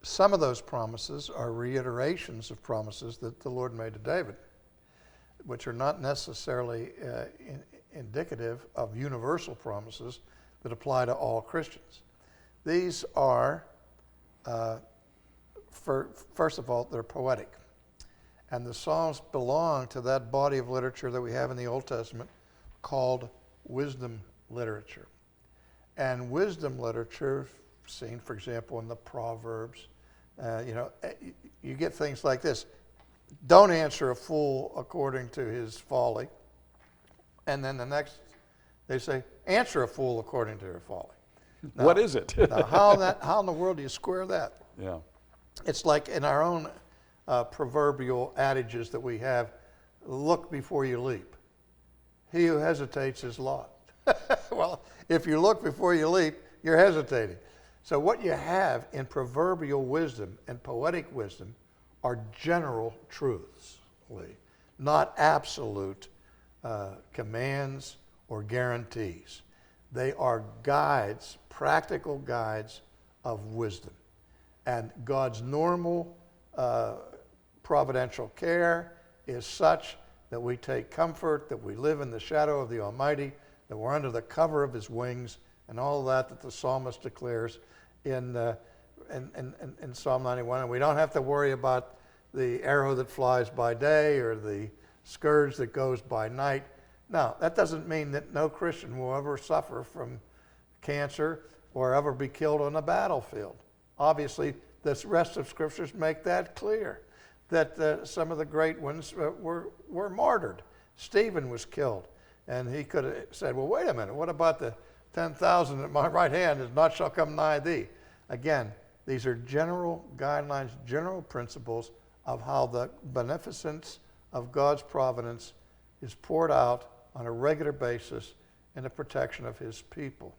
Some of those promises are reiterations of promises that the Lord made to David, which are not necessarily indicative of universal promises that apply to all Christians. These are, first of all, they're poetic. And the Psalms belong to that body of literature that we have in the Old Testament called wisdom literature. And wisdom literature, seen, for example, in the Proverbs, you get things like this. Don't answer a fool according to his folly. And then the next, they say, answer a fool according to their folly. Now, what is it? Now, how in the world do you square that? Yeah. It's like in our own proverbial adages that we have, look before you leap. He who hesitates is lost. Well, if you look before you leap, you're hesitating. So what you have in proverbial wisdom and poetic wisdom are general truths, not absolute commands or guarantees. They are guides, practical guides of wisdom. And God's normal providential care is such that we take comfort, that we live in the shadow of the Almighty, that we're under the cover of his wings, and all that the psalmist declares in Psalm 91. And we don't have to worry about the arrow that flies by day or the scourge that goes by night. Now, that doesn't mean that no Christian will ever suffer from cancer or ever be killed on a battlefield. Obviously, the rest of scriptures make that clear, that some of the great ones were martyred. Stephen was killed, and he could have said, well, wait a minute, what about the 10,000 at my right hand is not shall come nigh thee? Again, these are general guidelines, general principles of how the beneficence of God's providence is poured out on a regular basis in the protection of his people.